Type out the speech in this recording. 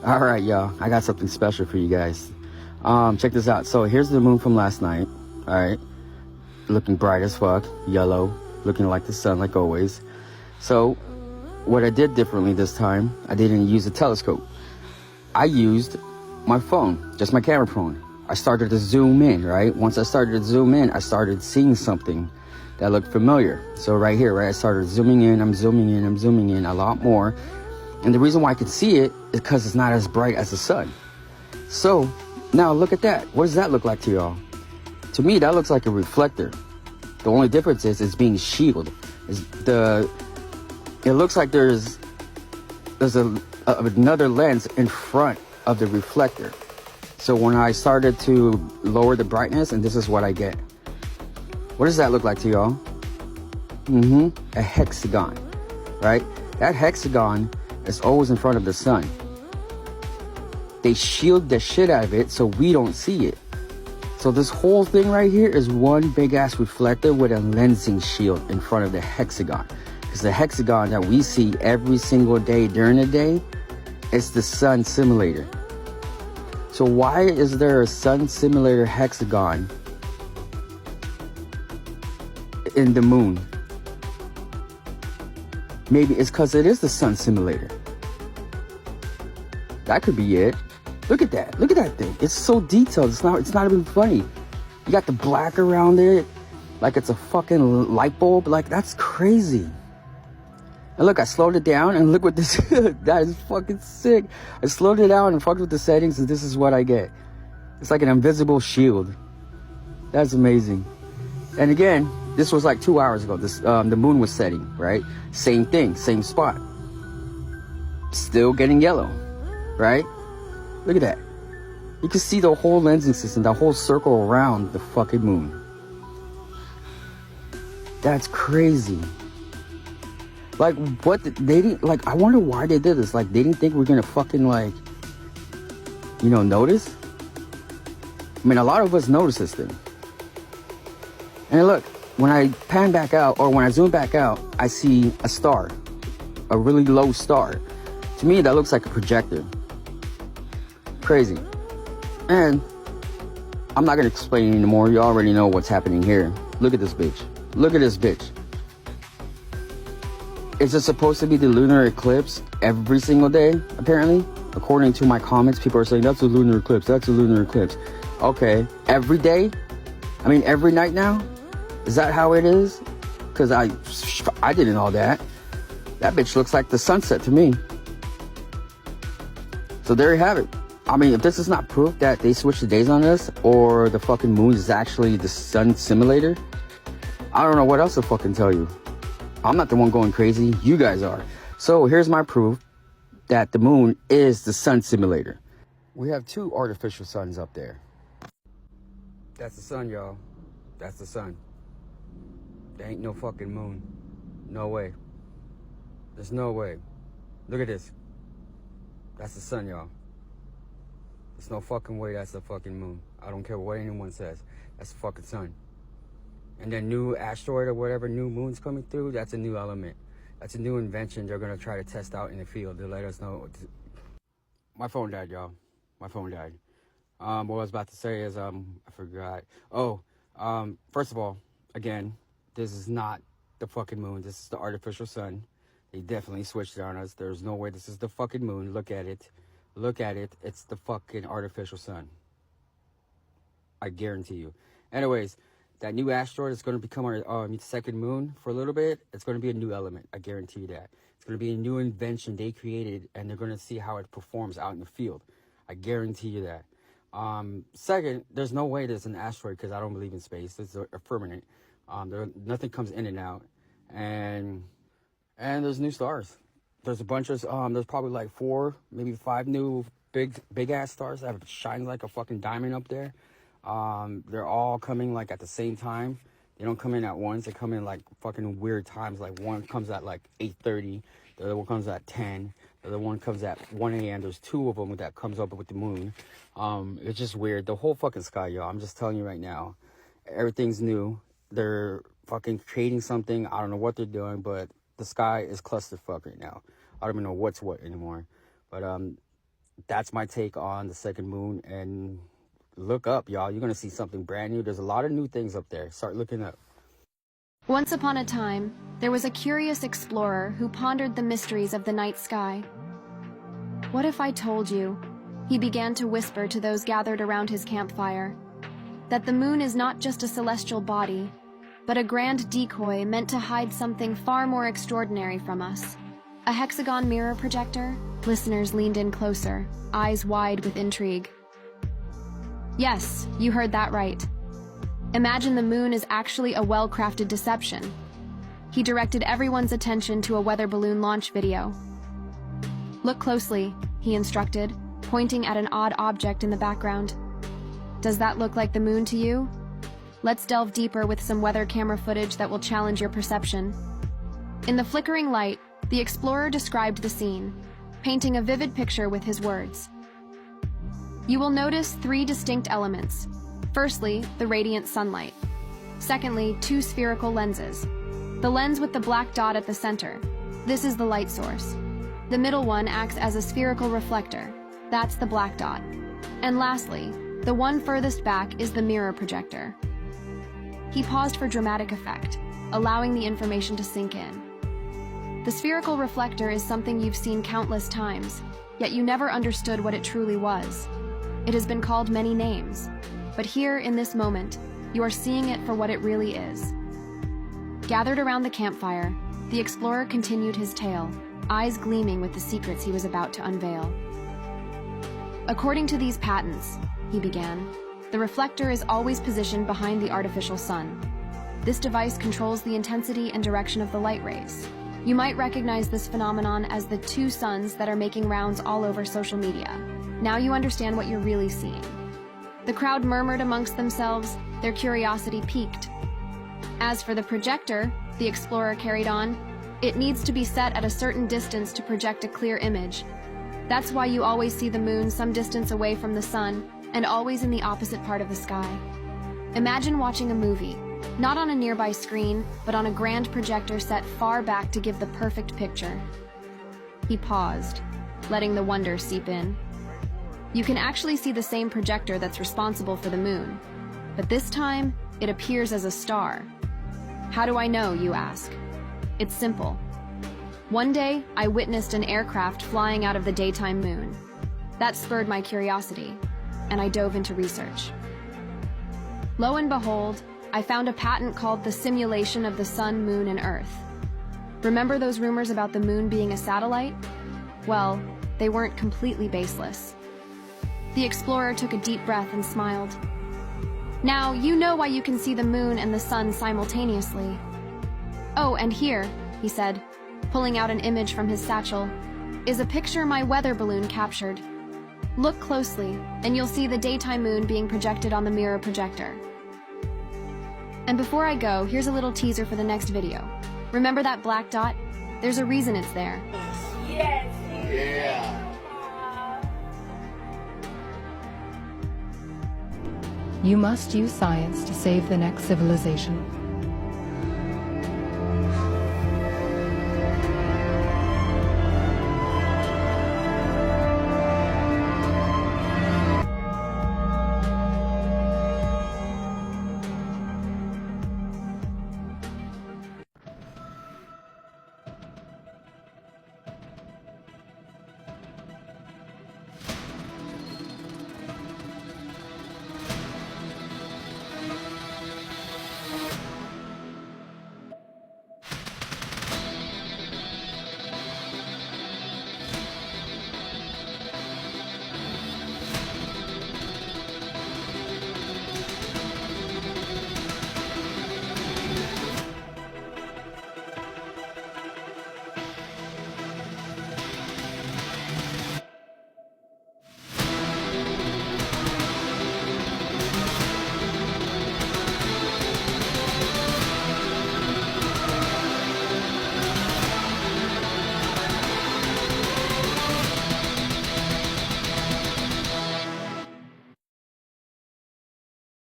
All right, y'all. I got something special for you guys. Check this out. So here's the moon from last night. All right, looking bright as fuck, yellow, looking like the sun, like always. So what I did differently this time, I didn't use a telescope. I used my phone, just my camera phone. I started to zoom in, right? Once I started to zoom in, I started seeing something that looked familiar. So right here, right, I started zooming in, I'm zooming in, I'm zooming in a lot more. And the reason why I can see it is because it's not as bright as the sun. So now look at that. What does that look like to y'all? To me, that looks like a reflector. The only difference is it's being shielded. It looks like there's another lens in front of the reflector. So when I started to lower the brightness, and this is what I get. What does that look like to y'all? A hexagon, right? That hexagon is always in front of the sun. They shield the shit out of it so we don't see it. So this whole thing right here is one big ass reflector with a lensing shield in front of the hexagon. Because the hexagon that we see every single day during the day is the sun simulator. So why is there a sun simulator hexagon in the moon? Maybe it's because it is the sun simulator. That could be it. Look at that. Look at that thing. It's so detailed. It's not even funny. You got the black around it like it's a fucking light bulb. Like, that's crazy. And look, I slowed it down and look what this that is fucking sick. I slowed it down and fucked with the settings and this is what I get. It's like an invisible shield. That's amazing. And again, this was like 2 hours ago. The moon was setting, right? Same thing, same spot. Still getting yellow, right? Look at that. You can see the whole lensing system, the whole circle around the fucking moon. That's crazy. Like, what? They didn't, like, I wonder why they did this. Like, they didn't think we're gonna fucking, like, notice? I mean, a lot of us notice this thing. And look, when I pan back out, or when I zoom back out, I see a star. A really low star. To me, that looks like a projector. Crazy. And I'm not gonna explain anymore. You already know what's happening here. Look at this bitch. Look at this bitch. Is it supposed to be the lunar eclipse every single day, apparently? According to my comments, people are saying, that's a lunar eclipse, that's a lunar eclipse. Okay, every day? I mean, every night now? Is that how it is? Because I didn't know that. That bitch looks like the sunset to me. So there you have it. I mean, if this is not proof that they switched the days on us, or the fucking moon is actually the sun simulator, I don't know what else to fucking tell you. I'm not the one going crazy. You guys are. So here's my proof that the moon is the sun simulator. We have two artificial suns up there. That's the sun, y'all. That's the sun. There ain't no fucking moon. No way. There's no way. Look at this. That's the sun, y'all. There's no fucking way that's the fucking moon. I don't care what anyone says. That's the fucking sun. And then new asteroid or whatever, new moon's coming through, that's a new element. That's a new invention they're going to try to test out in the field to let us know. My phone died, y'all. My phone died. What I was about to say is, I forgot. First of all, again, this is not the fucking moon. This is the artificial sun. They definitely switched it on us. There's no way this is the fucking moon. Look at it. Look at it. It's the fucking artificial sun. I guarantee you. Anyways, that new asteroid is going to become our second moon for a little bit. It's going to be a new element. I guarantee you that. It's going to be a new invention they created, and they're going to see how it performs out in the field. I guarantee you that. Second, there's no way there's an asteroid because I don't believe in space. It's a firmament. Nothing comes in and out. And there's new stars. There's a bunch of, there's probably like 4, maybe 5 new big ass stars that shine like a fucking diamond up there. They're all coming like at the same time. They don't come in at once. They come in like fucking weird times. Like one comes at like 8:30. The other one comes at 10. The other one comes at 1 a.m. There's 2 of them that comes up with the moon. It's just weird. The whole fucking sky, y'all. I'm just telling you right now. Everything's new. They're fucking creating something. I don't know what they're doing, but the sky is clusterfuck right now. I don't even know what's what anymore. But that's my take on the second moon. And look up, y'all. You're going to see something brand new. There's a lot of new things up there. Start looking up. Once upon a time, there was a curious explorer who pondered the mysteries of the night sky. What if I told you, he began to whisper to those gathered around his campfire, that the moon is not just a celestial body, but a grand decoy meant to hide something far more extraordinary from us. A hexagon mirror projector? Listeners leaned in closer, eyes wide with intrigue. Yes, you heard that right. Imagine the moon is actually a well-crafted deception. He directed everyone's attention to a weather balloon launch video. Look closely, he instructed, pointing at an odd object in the background. Does that look like the moon to you? Let's delve deeper with some weather camera footage that will challenge your perception. In the flickering light, the explorer described the scene, painting a vivid picture with his words. You will notice 3 distinct elements. Firstly, the radiant sunlight. Secondly, 2 spherical lenses. The lens with the black dot at the center. This is the light source. The middle one acts as a spherical reflector. That's the black dot. And lastly, the one furthest back is the mirror projector. He paused for dramatic effect, allowing the information to sink in. The spherical reflector is something you've seen countless times, yet you never understood what it truly was. It has been called many names, but here in this moment, you are seeing it for what it really is. Gathered around the campfire, the explorer continued his tale, eyes gleaming with the secrets he was about to unveil. According to these patents, he began, the reflector is always positioned behind the artificial sun. This device controls the intensity and direction of the light rays. You might recognize this phenomenon as the 2 suns that are making rounds all over social media. Now you understand what you're really seeing. The crowd murmured amongst themselves, their curiosity piqued. As for the projector, the explorer carried on, it needs to be set at a certain distance to project a clear image. That's why you always see the moon some distance away from the sun and always in the opposite part of the sky. Imagine watching a movie, not on a nearby screen, but on a grand projector set far back to give the perfect picture. He paused, letting the wonder seep in. You can actually see the same projector that's responsible for the moon, but this time, it appears as a star. How do I know, you ask? It's simple. One day, I witnessed an aircraft flying out of the daytime moon. That spurred my curiosity, and I dove into research. Lo and behold, I found a patent called the simulation of the sun, moon, and Earth. Remember those rumors about the moon being a satellite? Well, they weren't completely baseless. The explorer took a deep breath and smiled. Now, you know why you can see the moon and the sun simultaneously. Oh, and here, he said, pulling out an image from his satchel, is a picture my weather balloon captured. Look closely, and you'll see the daytime moon being projected on the mirror projector. And before I go, here's a little teaser for the next video. Remember that black dot? There's a reason it's there. Yes! Yeah! You must use science to save the next civilization.